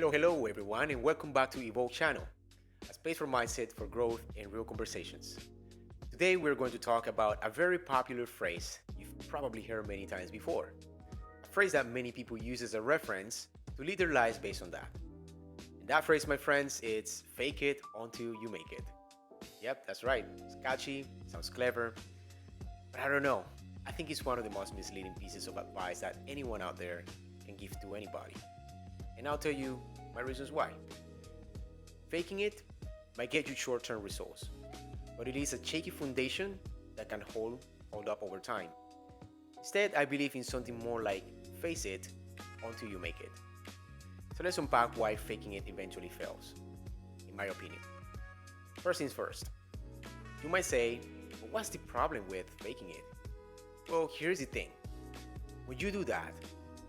Hello everyone, and welcome back to Evolve Channel, a space for mindset for growth and real conversations. Today we're going to talk about a very popular phrase you've probably heard many times before. A phrase that many people use as a reference to lead their lives based on that. And that phrase, my friends, it's fake it until you make it. Yep, that's right. It's catchy, sounds clever, but I don't know. I think it's one of the most misleading pieces of advice that anyone out there can give to anybody. And I'll tell you my reasons why. Faking it might get you short-term results, but it is a shaky foundation that can hold up over time. Instead, I believe in something more like face it until you make it. So let's unpack why faking it eventually fails, in my opinion. First things first. You might say, well, what's the problem with faking it? Well, here's the thing. When you do that,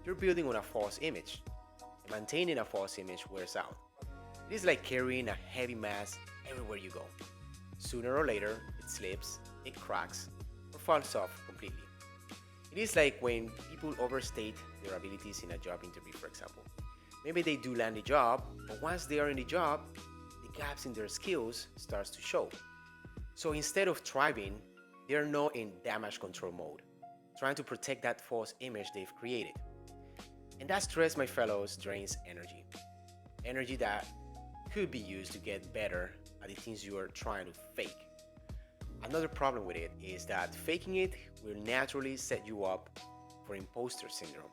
you're building on a false image. And maintaining a false image wears out. It is like carrying a heavy mass everywhere you go. Sooner or later, it slips, it cracks, or falls off completely. It is like when people overstate their abilities in a job interview, for example. Maybe they do land a job, but once they are in the job, the gaps in their skills starts to show. So instead of thriving, they are now in damage control mode, trying to protect that false image they've created. And that stress, my fellows, drains energy. Energy that could be used to get better at the things you are trying to fake. Another problem with it is that faking it will naturally set you up for imposter syndrome.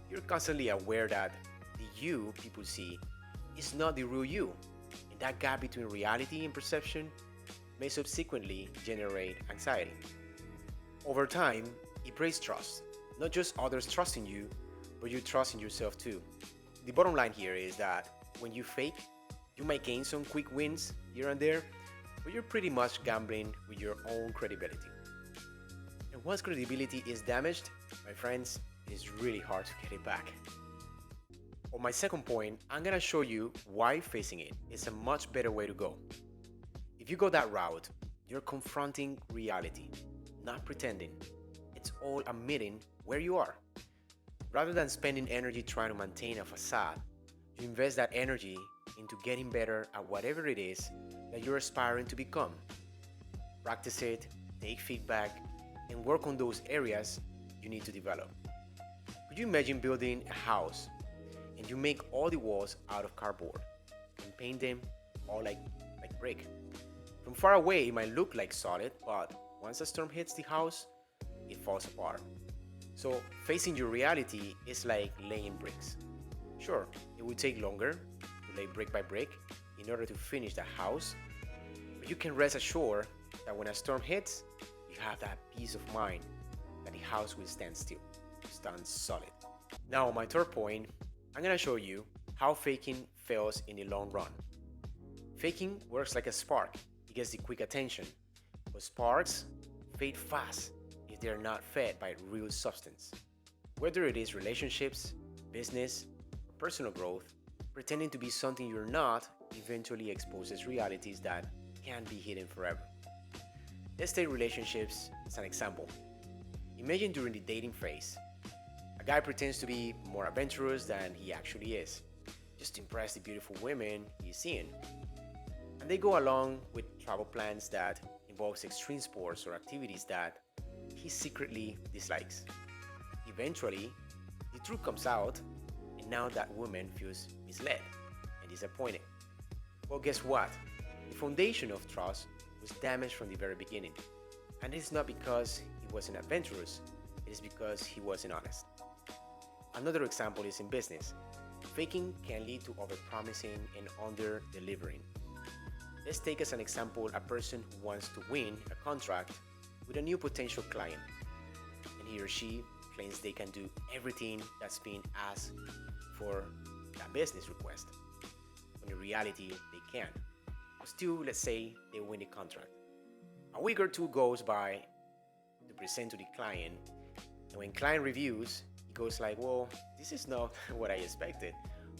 You're constantly aware that the you people see is not the real you, and that gap between reality and perception may subsequently generate anxiety. Over time, it breaks trust, not just others trusting you, but you trust in yourself too. The bottom line here is that when you fake, you might gain some quick wins here and there, but you're pretty much gambling with your own credibility. And once credibility is damaged, my friends, it is really hard to get it back. On my second point, I'm gonna show you why facing it is a much better way to go. If you go that route, you're confronting reality, not pretending. It's all admitting where you are. Rather than spending energy trying to maintain a facade, you invest that energy into getting better at whatever it is that you're aspiring to become. Practice it, take feedback, and work on those areas you need to develop. Could you imagine building a house and you make all the walls out of cardboard and paint them all like brick? From far away, it might look like solid, but once a storm hits the house, it falls apart. So, facing your reality is like laying bricks. Sure, it will take longer to lay brick by brick in order to finish the house, but you can rest assured that when a storm hits, you have that peace of mind that the house will stand still, stand solid. Now, on my third point, I'm gonna show you how faking fails in the long run. Faking works like a spark, it gets the quick attention, but sparks fade fast if they are not fed by real substance. Whether it is relationships, business, or personal growth, pretending to be something you're not eventually exposes realities that can't be hidden forever. Let's take relationships as an example. Imagine during the dating phase, a guy pretends to be more adventurous than he actually is, just to impress the beautiful women he's seeing. And they go along with travel plans that involves extreme sports or activities that he secretly dislikes. Eventually, the truth comes out, and now that woman feels misled and disappointed. Well, guess what? The foundation of trust was damaged from the very beginning. And it's not because he wasn't adventurous, it is because he wasn't honest. Another example is in business. Faking can lead to overpromising and under-delivering. Let's take as an example a person who wants to win a contract with a new potential client, and he or she claims they can do everything that's being asked for that business request, when in reality they can't. But still, let's say they win the contract. A week or two goes by to present to the client, and when client reviews, he goes like, well, this is not what I expected,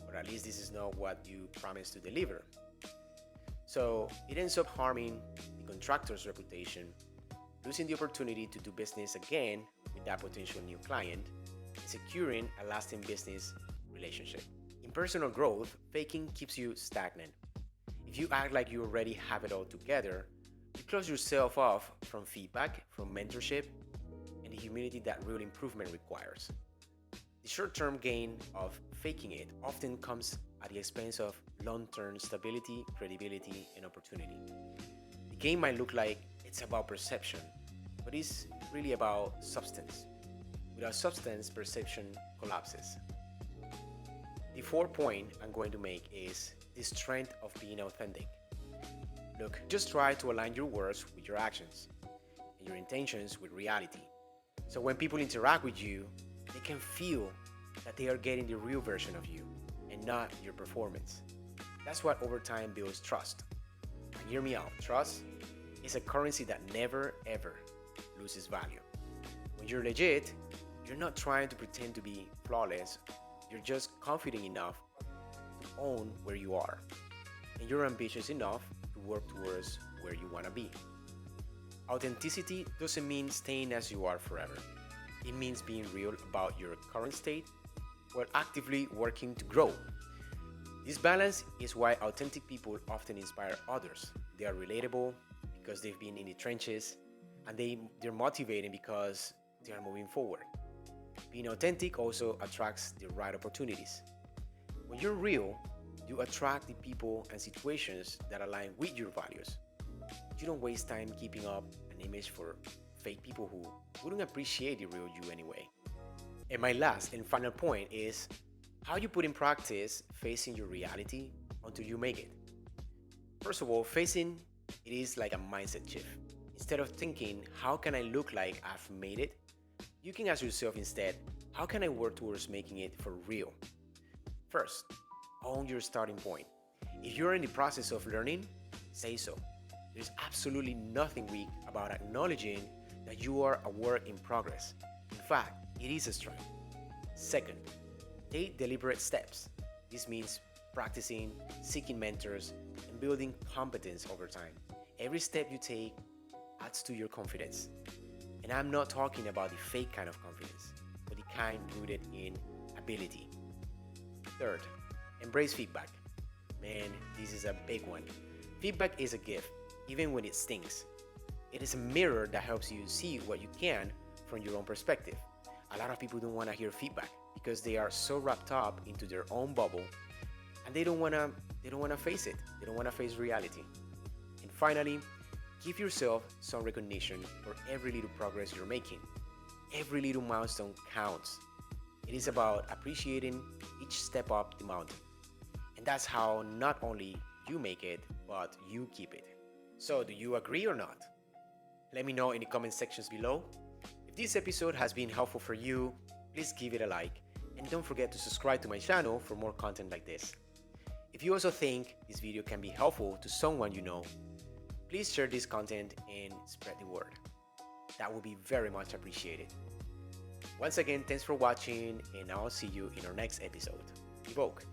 or at least this is not what you promised to deliver. So it ends up harming the contractor's reputation, losing the opportunity to do business again with that potential new client, and securing a lasting business relationship. In personal growth, faking keeps you stagnant. If you act like you already have it all together, you close yourself off from feedback, from mentorship, and the humility that real improvement requires. The short term gain of faking it often comes at the expense of long term stability, credibility, and opportunity. The game might look like it's about perception, but it's really about substance. Without substance, perception collapses. The fourth point I'm going to make is the strength of being authentic. Look, just try to align your words with your actions and your intentions with reality. So when people interact with you, they can feel that they are getting the real version of you and not your performance. That's what over time builds trust. And hear me out, trust is a currency that never ever loses value. When you're legit, you're not trying to pretend to be flawless, you're just confident enough to own where you are. And you're ambitious enough to work towards where you want to be. Authenticity doesn't mean staying as you are forever. It means being real about your current state while actively working to grow. This balance is why authentic people often inspire others. They are relatable because they've been in the trenches, and they're motivating because they are moving forward. Being authentic also attracts the right opportunities. When you're real, you attract the people and situations that align with your values. You don't waste time keeping up an image for fake people who wouldn't appreciate the real you anyway. And my last and final point is how you put in practice facing your reality until you make it. First of all, facing it is like a mindset shift. Instead of thinking, how can I look like I've made it? You can ask yourself instead, how can I work towards making it for real? First, own your starting point. If you're in the process of learning, say so. There's absolutely nothing weak about acknowledging that you are a work in progress. In fact, it is a strength. Second, take deliberate steps. This means practicing, seeking mentors, and building competence over time. Every step you take adds to your confidence. And I'm not talking about the fake kind of confidence, but the kind rooted in ability. Third, embrace feedback. Man, this is a big one. Feedback is a gift, even when it stings. It is a mirror that helps you see what you can from your own perspective. A lot of people don't want to hear feedback because they are so wrapped up into their own bubble, and they don't want to face it. They don't want to face reality. And finally, give yourself some recognition for every little progress you're making. Every little milestone counts. It is about appreciating each step up the mountain. And that's how not only you make it, but you keep it. So, do you agree or not? Let me know in the comment sections below. If this episode has been helpful for you, please give it a like, and don't forget to subscribe to my channel for more content like this. If you also think this video can be helpful to someone you know, please share this content and spread the word. That will be very much appreciated. Once again, thanks for watching, and I'll see you in our next episode. Evoke!